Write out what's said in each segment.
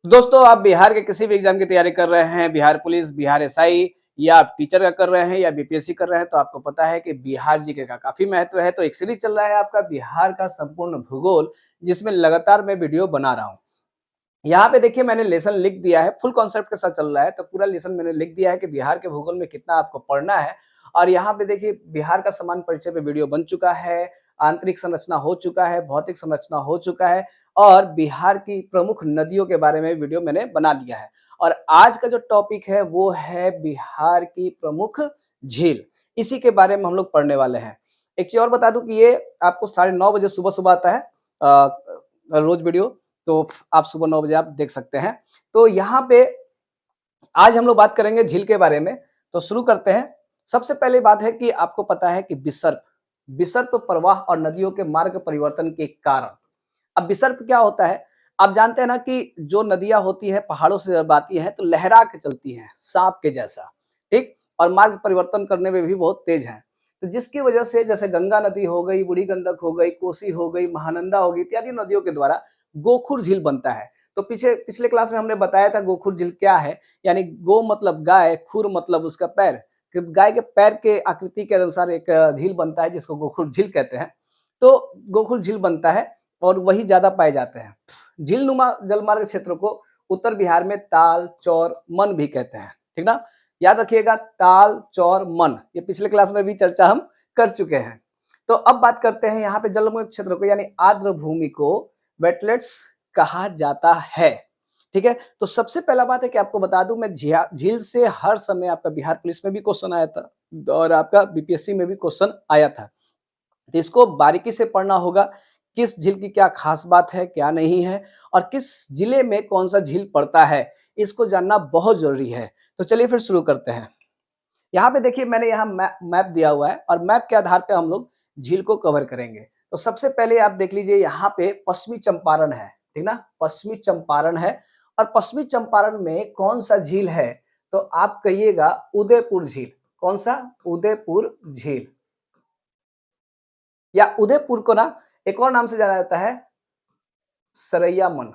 दोस्तों, आप बिहार के किसी भी एग्जाम की तैयारी कर रहे हैं, बिहार पुलिस, बिहार एसआई या आप टीचर का कर रहे हैं या बीपीएससी कर रहे हैं, तो आपको पता है कि बिहार जीके का काफी महत्व है। तो एक सीरीज चल रहा है आपका बिहार का संपूर्ण भूगोल, जिसमें लगातार मैं वीडियो बना रहा हूँ। यहाँ पे देखिए मैंने लेसन लिख दिया है, फुल कॉन्सेप्ट के साथ चल रहा है, तो पूरा लेसन मैंने लिख दिया है कि बिहार के भूगोल में कितना आपको पढ़ना है। और यहाँ पे देखिए बिहार का सामान्य परिचय पे वीडियो बन चुका है, आंतरिक संरचना हो चुका है, भौतिक संरचना हो चुका है और बिहार की प्रमुख नदियों के बारे में वीडियो मैंने बना दिया है। और आज का जो टॉपिक है वो है बिहार की प्रमुख झील, इसी के बारे में हम लोग पढ़ने वाले हैं। एक चीज और बता दूं कि ये आपको 9:30 बजे सुबह आता है रोज वीडियो, तो आप सुबह 9 बजे आप देख सकते हैं। तो यहाँ पे आज हम लोग बात करेंगे झील के बारे में, तो शुरू करते हैं। सबसे पहले बात है कि आपको पता है कि विसर्प प्रवाह और नदियों के मार्ग परिवर्तन के कारण। अब विसर्प क्या होता है? आप जानते हैं ना कि जो नदियां होती है पहाड़ों से जब आती है तो लहरा के चलती हैं, सांप के जैसा, ठीक, और मार्ग परिवर्तन करने में भी बहुत तेज है। तो जिसकी वजह से जैसे गंगा नदी हो गई, बूढ़ी गंडक हो गई, कोसी हो गई, महानंदा हो गई, इत्यादि नदियों के द्वारा गोखुर झील बनता है। तो पीछे पिछले क्लास में हमने बताया था गोखुर झील क्या है। यानी गो मतलब गाय, खुर मतलब उसका पैर, गाय के पैर के आकृति के अनुसार एक झील बनता है जिसको गोखुर झील कहते हैं। तो गोखुर झील बनता है और वही ज्यादा पाए जाते हैं। झील नुमा जलमार्ग क्षेत्र को उत्तर बिहार में ताल, चौर, मन भी कहते हैं, ठीक ना। याद रखिएगा, ताल, चौर, मन, ये पिछले क्लास में भी चर्चा हम कर चुके हैं। तो अब बात करते हैं यहाँ पे जलमग्न क्षेत्र को, यानी आर्द्र भूमि को वेटलेट्स कहा जाता है। ठीक है, तो सबसे पहला बात है कि आपको बता दूं, मैं झील से हर समय आपका बिहार पुलिस में भी क्वेश्चन आया था और आपका बीपीएससी में भी क्वेश्चन आया था। तो इसको बारीकी से पढ़ना होगा, किस झील की क्या खास बात है, क्या नहीं है, और किस जिले में कौन सा झील पड़ता है, इसको जानना बहुत जरूरी है। तो चलिए फिर शुरू करते हैं। यहाँ पे देखिए मैंने यहाँ मैप दिया हुआ है और मैप के आधार पे हम लोग झील को कवर करेंगे। तो सबसे पहले आप देख लीजिए, यहाँ पे पश्चिमी चंपारण है, ठीक ना, पश्चिमी चंपारण है। और पश्चिमी चंपारण में कौन सा झील है? तो आप कहिएगा उदयपुर झील। कौन सा? उदयपुर झील। या उदयपुर को ना एक और नाम से जाना जाता है, सरैया मन।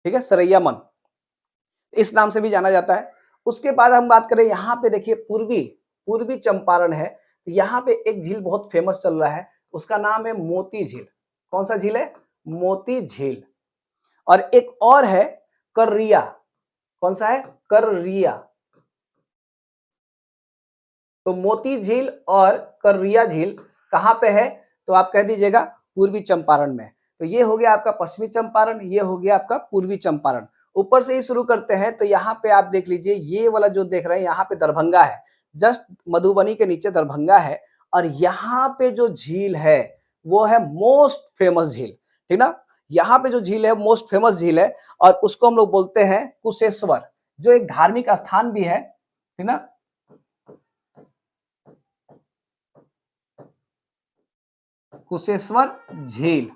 ठीक है, सरैया मन इस नाम से भी जाना जाता है। उसके बाद हम बात करें, यहाँ पे देखिए पूर्वी पूर्वी चंपारण है। तो यहाँ पे एक झील बहुत फेमस चल रहा है, उसका नाम है मोती झील। कौन सा झील है? मोती झील। और एक और है कर्रिया। कौन सा है? कर्रिया। तो मोती झील और कर्रिया झील कहाँ पे है? तो आप कह दीजिएगा पूर्वी चंपारण में। तो ये हो गया आपका पश्चिमी चंपारण, ये हो गया आपका पूर्वी चंपारण। ऊपर से ही शुरू करते हैं, तो यहाँ पे आप देख लीजिए, ये वाला जो देख रहे हैं यहाँ पे दरभंगा है, जस्ट मधुबनी के नीचे दरभंगा है। और यहाँ पे जो झील है वो है मोस्ट फेमस झील, ठीक ना। यहाँ पे जो झील है मोस्ट फेमस झील है और उसको हम लोग बोलते हैं कुशेश्वर, जो एक धार्मिक स्थान भी है, ठीक ना। कुशेश्वर झील,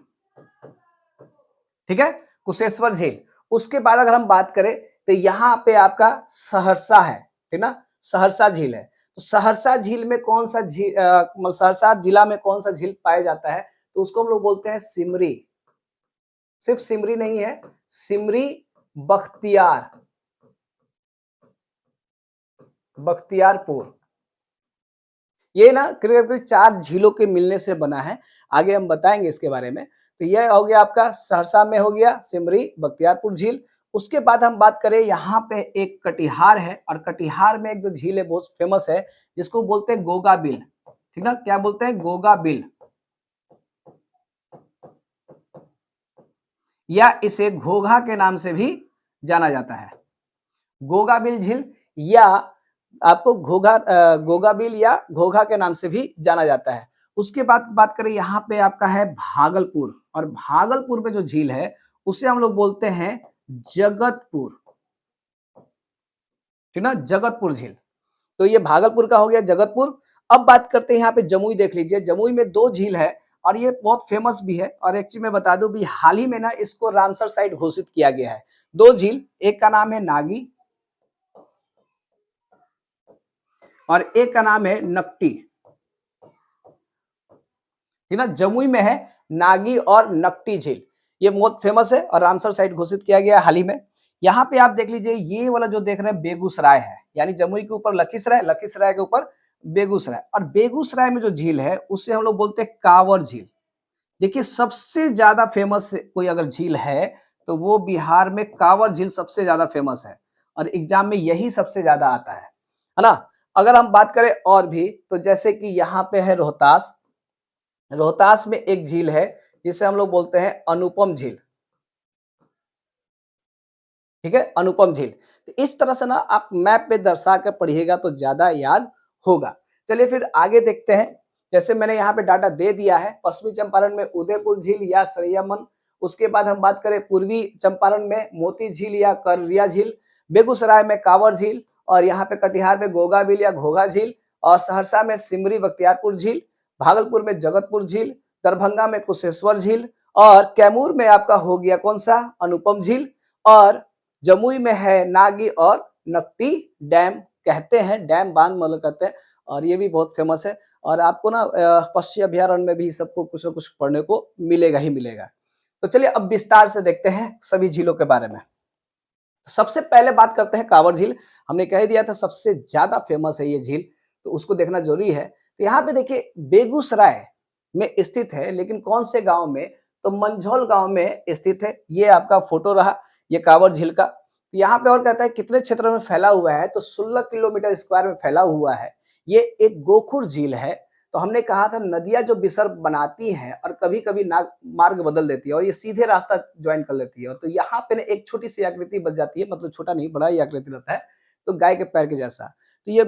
ठीक है, कुशेश्वर झील। उसके बाद अगर हम बात करें तो यहाँ पे आपका सहरसा है, ठीक ना, सहरसा झील है। तो सहरसा झील में कौन सा झील, सहरसा जिला में कौन सा झील पाया जाता है? तो उसको हम लोग बोलते हैं सिमरी। सिर्फ सिमरी नहीं है, सिमरी बख्तियार, बख्तियारपुर। ये ना करीब करीब 4 झीलों के मिलने से बना है, आगे हम बताएंगे इसके बारे में। तो यह हो गया आपका सहरसा में, हो गया सिमरी बख्तियारपुर झील। उसके बाद हम बात करें, यहाँ पे एक कटिहार है और कटिहार में एक जो झील है बहुत फेमस है, जिसको बोलते हैं गोगा बिल, ठीक ना। क्या बोलते हैं? गोगा बिल, या इसे घोघा के नाम से भी जाना जाता है। गोगा बिल झील या आपको गोगा बिल या घोघा के नाम से भी जाना जाता है। उसके बाद बात करें, यहाँ पे आपका है भागलपुर, और भागलपुर में जो झील है उसे हम लोग बोलते हैं जगतपुर, ठीक ना, जगतपुर झील। तो ये भागलपुर का हो गया, जगतपुर। अब बात करते हैं यहाँ पे जमुई, देख लीजिए जमुई में 2 झील है और ये बहुत फेमस भी है। और एक चीज मैं बता दूं भी, हाल ही में ना इसको रामसर साइट घोषित किया गया है। 2 झील, एक का नाम है नागी और एक का नाम है नकटी, ठीक ना, जमुई में है नागी और नकटी झील, ये बहुत फेमस है और रामसर साइट घोषित किया गया हाल ही में। यहाँ पे आप देख लीजिए, ये वाला जो देख रहे हैं बेगूसराय है, यानी जमुई के ऊपर लखीसराय, लखीसराय के ऊपर बेगूसराय, और बेगूसराय में जो झील है उसे हम लोग बोलते हैं कांवर झील। देखिए सबसे ज्यादा फेमस कोई अगर झील है तो वो बिहार में कांवर झील सबसे ज्यादा फेमस है, और एग्जाम में यही सबसे ज्यादा आता है ना। अगर हम बात करें और भी, तो जैसे कि यहाँ पे है रोहतास, रोहतास में एक झील है जिसे हम लोग बोलते हैं अनुपम झील, ठीक है, अनुपम झील। तो इस तरह से ना आप मैप पे दर्शा कर पढ़िएगा तो ज्यादा याद होगा। चलिए फिर आगे देखते हैं। जैसे मैंने यहाँ पे डाटा दे दिया है, पश्चिमी चंपारण में उदयपुर झील या सरैयामन, उसके बाद हम बात करें पूर्वी चंपारण में मोती झील या कररिया झील, बेगूसराय में कांवर झील, और यहाँ पे कटिहार में गोगा बिल या घोघा झील, और सहरसा में सिमरी बख्तियारपुर झील, भागलपुर में जगतपुर झील, दरभंगा में कुशेश्वर झील, और कैमूर में आपका हो गया कौन सा, अनुपम झील, और जमुई में है नागी और नकटी डैम, कहते हैं डैम बांध मतलब कहते हैं, और ये भी बहुत फेमस है। और आपको ना पक्षी अभ्यारण्य में भी सबको कुछ न कुछ पढ़ने को मिलेगा ही मिलेगा। तो चलिए अब विस्तार से देखते हैं सभी झीलों के बारे में। सबसे पहले बात करते हैं कांवर झील। हमने कह दिया था सबसे ज्यादा फेमस है ये झील, तो उसको देखना जरूरी है। तो यहाँ पे देखिए बेगूसराय में स्थित है, लेकिन कौन से गांव में, तो मंझौल गांव में स्थित है। ये आपका फोटो रहा ये कांवर झील का। तो यहाँ पे और कहता है कितने क्षेत्र में फैला हुआ है, तो 16 किलोमीटर स्क्वायर में फैला हुआ है। ये एक गोखुर झील है। तो हमने कहा था नदियां जो विसर्ग बनाती हैं और कभी कभी मार्ग बदल देती है और ये सीधे रास्ता ज्वाइन कर लेती है, तो यहाँ पे ना एक छोटी सी आकृति बच जाती है, मतलब छोटा नहीं बड़ा ही आकृति रहता है, तो गाय के पैर के जैसा। तो ये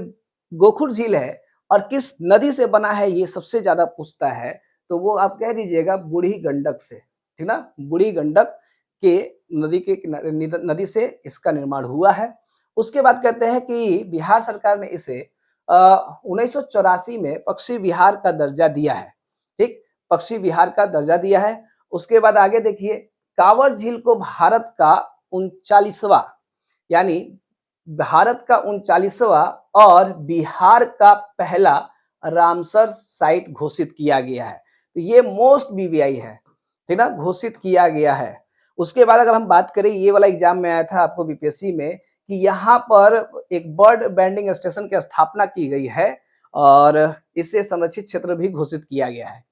गोखुर झील है, और किस नदी से बना है ये सबसे ज्यादा पूछता है, तो वो आप कह दीजिएगा बूढ़ी गंडक से, ठीक ना, बूढ़ी गंडक के नदी से इसका निर्माण हुआ है। उसके बाद कहते हैं कि बिहार सरकार ने इसे 1984 में पक्षी विहार का दर्जा दिया है, ठीक, पक्षी विहार का दर्जा दिया है। उसके बाद आगे देखिए, कांवर झील को भारत का 39वां, यानी भारत का 39वां और बिहार का पहला रामसर साइट घोषित किया गया है। तो ये मोस्ट बीवीआई है, ठीक ना, घोषित किया गया है। उसके बाद अगर हम बात करें, ये वाला एग्जाम में आया था आपको बीपीएससी में, कि यहाँ पर एक बर्ड बैंडिंग स्टेशन की स्थापना की गई है और इसे संरक्षित क्षेत्र भी घोषित किया गया है।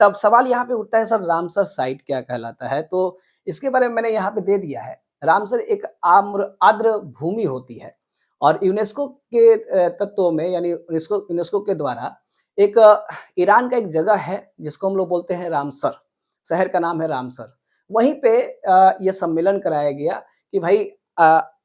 तब सवाल यहाँ पे उठता है सर रामसर साइट क्या कहलाता है, तो इसके बारे में मैंने यहाँ पे दे दिया है। रामसर एक आर्द्र भूमि होती है और यूनेस्को के तत्वों में, यानी यूनेस्को के द्वारा एक ईरान का एक जगह है जिसको हम लोग बोलते हैं रामसर, शहर का नाम है रामसर। वहीं पे यह सम्मेलन कराया गया कि भाई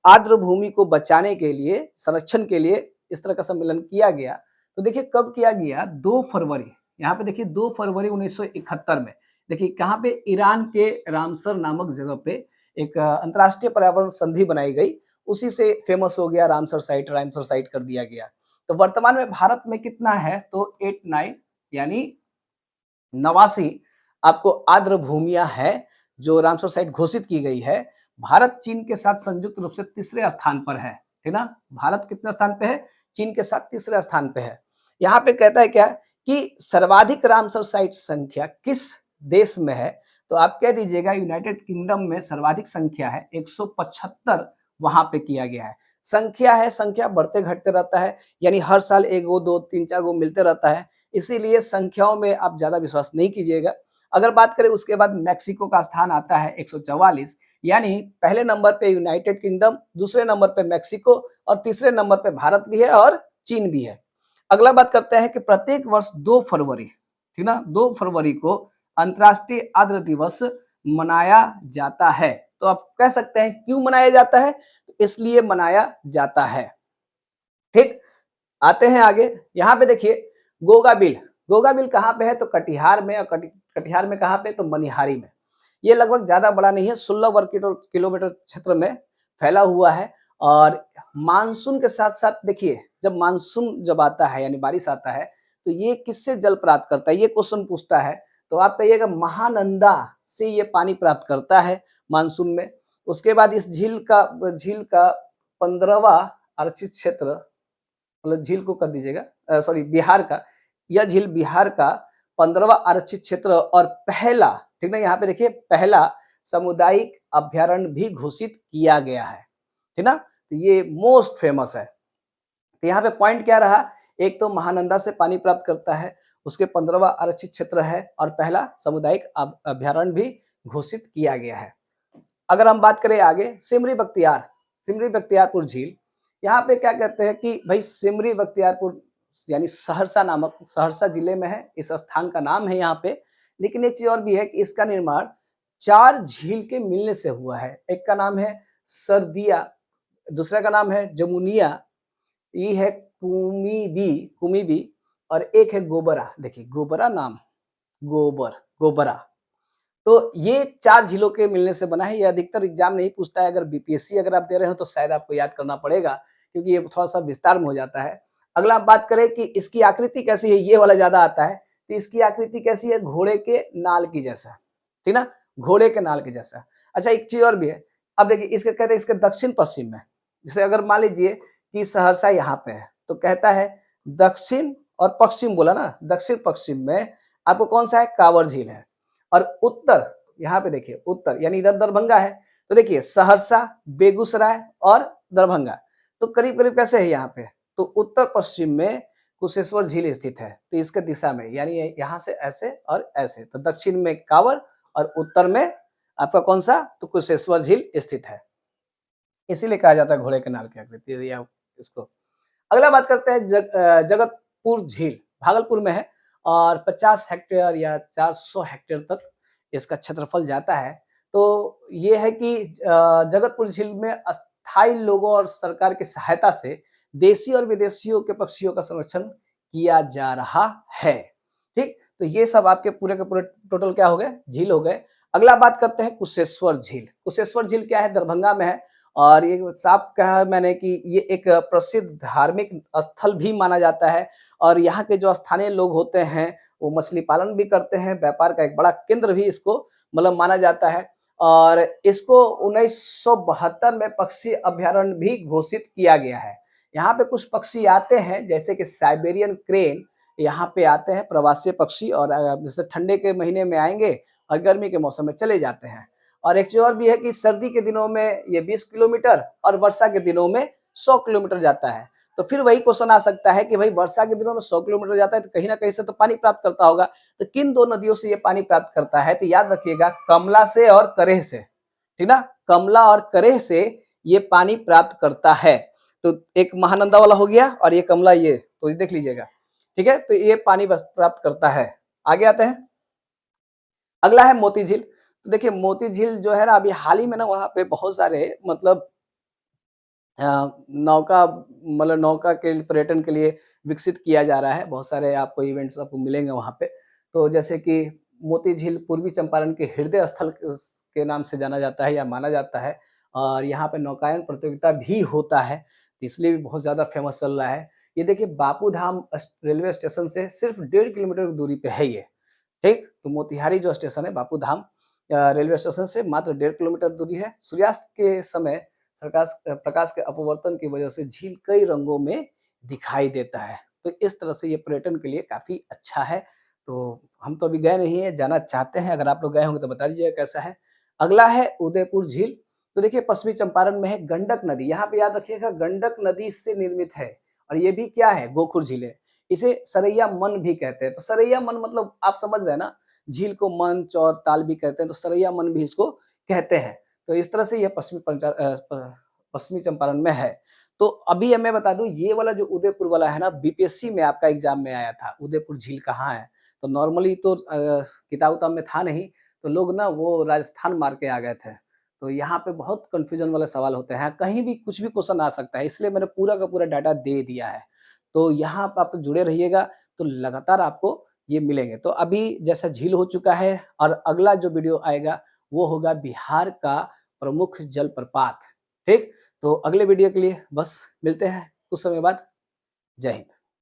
आर्द्र भूमि को बचाने के लिए, संरक्षण के लिए इस तरह का सम्मेलन किया गया। तो देखिए कब किया गया, 2 फरवरी, यहाँ पे देखिए 2 फरवरी 1971 में, देखिए कहाँ पे, ईरान के रामसर नामक जगह पे एक अंतर्राष्ट्रीय पर्यावरण संधि बनाई गई, उसी से फेमस हो गया रामसर साइट कर दिया गया। तो वर्तमान में भारत में कितना है, तो 89 यानी 89 आपको आर्द्र भूमियां है जो रामसर साइट घोषित की गई है। भारत चीन के साथ संयुक्त रूप से तीसरे स्थान पर है, ठीक ना, भारत कितने स्थान पे है, चीन के साथ तीसरे स्थान पे है। यहाँ पे कहता है क्या कि सर्वाधिक रामसर साइट संख्या किस देश में है, तो आप कह दीजिएगा यूनाइटेड किंगडम में सर्वाधिक संख्या है, 175 वहां पे किया गया है। संख्या है, संख्या बढ़ते घटते रहता है, यानी हर साल 1 गो 2 3 4 गो मिलते रहता है, इसीलिए संख्याओं में आप ज्यादा विश्वास नहीं कीजिएगा। अगर बात करें उसके बाद मैक्सिको का स्थान आता है 144, यानी पहले नंबर पे यूनाइटेड किंगडम, दूसरे नंबर पे मैक्सिको और तीसरे नंबर पे भारत भी है और चीन भी है। अगला बात करते हैं कि प्रत्येक वर्ष 2 फरवरी, ठीक ना, 2 फरवरी को अंतर्राष्ट्रीय आर्द्र दिवस मनाया जाता है। तो आप कह सकते हैं क्यों मनाया जाता है, इसलिए मनाया जाता है, ठीक। आते हैं आगे, यहाँ पे देखिए गोगा बिल, गोगा बिल कहाँ पे है, तो कटिहार में, और कटिहार में कहाँ पे, तो मनिहारी में। ये लगभग ज्यादा बड़ा नहीं है, 16 वर्ग किलोमीटर क्षेत्र में फैला हुआ है। और मानसून के साथ साथ देखिए, जब मानसून जब आता है यानी बारिश आता है, तो ये किससे जल प्राप्त करता है, ये क्वेश्चन पूछता है, तो आप कहिएगा महानंदा से ये पानी प्राप्त करता है मानसून में। उसके बाद इस झील का 15वां आरक्षित क्षेत्र, मतलब झील को कर दीजिएगा, सॉरी बिहार का, यह झील बिहार का 15वां आरक्षित क्षेत्र और पहला, ठीक ना, यहाँ पे देखिए पहला सामुदायिक अभ्यारण्य भी घोषित किया गया है, ठीक ना। तो ये मोस्ट फेमस है। तो यहाँ पे पॉइंट क्या रहा, एक तो महानंदा से पानी प्राप्त करता है, उसके 15वां आरक्षित क्षेत्र है और पहला सामुदायिक अभ्यारण्य भी घोषित किया गया है। अगर हम बात करें आगे सिमरी बख्तियारपुर झील, यहाँ पे क्या कहते हैं कि भाई सिमरी बख्तियारपुर यानी सहरसा जिले में है, इस स्थान का नाम है यहाँ पे। लेकिन एक चीज और भी है कि इसका निर्माण 4 झील के मिलने से हुआ है। एक का नाम है सरदिया, दूसरा का नाम है जमुनिया, ये है कुमीबी और एक है गोबरा। देखिए गोबरा नाम, गोबरा। तो ये 4 झीलों के मिलने से बना है। ये अधिकतर एग्जाम नहीं पूछता है। अगर बीपीएससी अगर आप दे रहे हो तो शायद आपको याद करना पड़ेगा, क्योंकि ये थोड़ा-सा विस्तार में हो जाता है। अगला आप बात करें कि इसकी आकृति कैसी है, ये वाला ज़्यादा आता है। तो इसकी आकृति कैसी है, घोड़े के नाल की जैसा, ठीक ना? घोड़े के नाल के जैसा। अच्छा एक चीज़ और भी है। अब देखिए इसके कहते हैं इसके दक्षिण-पश्चिम में, जैसे अगर मान लीजिए कि सहरसा यहाँ पे है, तो कहता है दक्षिण और पश्चिम बोला ना, दक्षिण-पश्चिम में आपको कौन-सा है, काँवड़ झील है। और उत्तर, यहाँ पे देखिए उत्तर यानी इधर दरभंगा है, तो देखिए सहरसा, बेगूसराय और दरभंगा। तो करीब-करीब कैसे है यहाँ पे, तो उत्तर पश्चिम में कुशेश्वर झील स्थित है। तो इसके दिशा में यानी यहाँ से ऐसे और ऐसे, तो दक्षिण में कांवर और उत्तर में आपका कौन सा, तो कुशेश्वर झील स्थित है। इसीलिए कहा जाता है घोड़े के नाल की आकृति या इसको। अगला बात करते हैं जगतपुर झील, भागलपुर में है और 50 हेक्टेयर या 400 हेक्टेयर तक इसका क्षेत्रफल जाता है। तो ये है कि जगतपुर झील में अस्थायी लोगों और सरकार की सहायता से देशी और विदेशियों के पक्षियों का संरक्षण किया जा रहा है। ठीक, तो ये सब आपके पूरे के पूरे टोटल क्या हो गए, झील हो गए। अगला बात करते हैं कुशेश्वर झील। कुशेश्वर झील क्या है, दरभंगा में है और ये साफ कहा है मैंने कि ये एक प्रसिद्ध धार्मिक स्थल भी माना जाता है और यहाँ के जो स्थानीय लोग होते हैं वो मछली पालन भी करते हैं, व्यापार का एक बड़ा केंद्र भी इसको मतलब माना जाता है। और इसको 1972 में पक्षी अभ्यारण्य भी घोषित किया गया है। यहाँ पे कुछ पक्षी आते हैं जैसे कि साइबेरियन क्रेन, यहाँ पे आते हैं प्रवासी पक्षी और जैसे ठंडे के महीने में आएंगे और गर्मी के मौसम में चले जाते हैं। और एक चीज और भी है कि सर्दी के दिनों में ये 20 किलोमीटर और वर्षा के दिनों में 100 किलोमीटर जाता है। तो फिर वही क्वेश्चन आ सकता है कि भाई वर्षा के दिनों में 100 किलोमीटर जाता है तो कहीं ना कहीं से तो पानी प्राप्त करता होगा, तो किन दो नदियों से ये पानी प्राप्त करता है, तो याद रखिएगा कमला से और करेह से, ठीक ना, कमला और करेह से ये पानी प्राप्त करता है। तो एक महानंदा वाला हो गया और ये कमला, ये तो देख लीजिएगा, ठीक है। तो ये पानी प्राप्त करता है। आगे आते हैं, अगला है मोती झील। तो देखिए मोती झील जो है ना, अभी हाल ही में ना वहाँ पे बहुत सारे मतलब नौका के पर्यटन के लिए विकसित किया जा रहा है। बहुत सारे आपको इवेंट्स आपको मिलेंगे वहाँ पे। तो जैसे कि मोती झील पूर्वी चंपारण के हृदय स्थल के नाम से जाना जाता है या माना जाता है और यहाँ पे नौकायन प्रतियोगिता भी होता है, इसलिए भी बहुत ज़्यादा फेमस चल रहा है। ये देखिए बापू धाम रेलवे स्टेशन से सिर्फ 1.5 किलोमीटर की दूरी पे है ये, ठीक। तो मोतिहारी जो स्टेशन है बापू धाम रेलवे स्टेशन से मात्र 1.5 किलोमीटर दूरी है। सूर्यास्त के समय प्रकाश के अपवर्तन की वजह से झील कई रंगों में दिखाई देता है। तो इस तरह से ये पर्यटन के लिए काफ़ी अच्छा है। तो हम तो अभी गए नहीं हैं, जाना चाहते हैं। अगर आप लोग गए होंगे तो बता दीजिएगा कैसा है। अगला है उदयपुर झील। तो देखिए पश्चिमी चंपारण में है गंडक नदी। यहाँ पे याद रखिएगा गंडक नदी से निर्मित है और ये भी क्या है, गोखुर झील है। इसे सरैया मन भी कहते हैं। तो सरैया मन मतलब आप समझ रहे हैं ना, झील को मंच और ताल भी कहते हैं, तो सरैया मन भी इसको कहते हैं। तो इस तरह से यह पश्चिमी चंपारण में है। तो अभी मैं बता दूं, ये वाला जो उदयपुर वाला है ना, बीपीएससी में आपका एग्जाम में आया था, उदयपुर झील कहाँ है। तो नॉर्मली तो किताब उताब में था नहीं, तो लोग ना वो राजस्थान मार के आ गए थे। तो यहाँ पे बहुत कंफ्यूजन वाले सवाल होते हैं, कहीं भी कुछ भी क्वेश्चन आ सकता है, इसलिए मैंने पूरा का पूरा डाटा दे दिया है। तो यहाँ पर आप जुड़े रहिएगा तो लगातार आपको ये मिलेंगे। तो अभी जैसा झील हो चुका है और अगला जो वीडियो आएगा वो होगा बिहार का प्रमुख जलप्रपात, ठीक। तो अगले वीडियो के लिए बस मिलते हैं कुछ समय बाद। जय हिंद।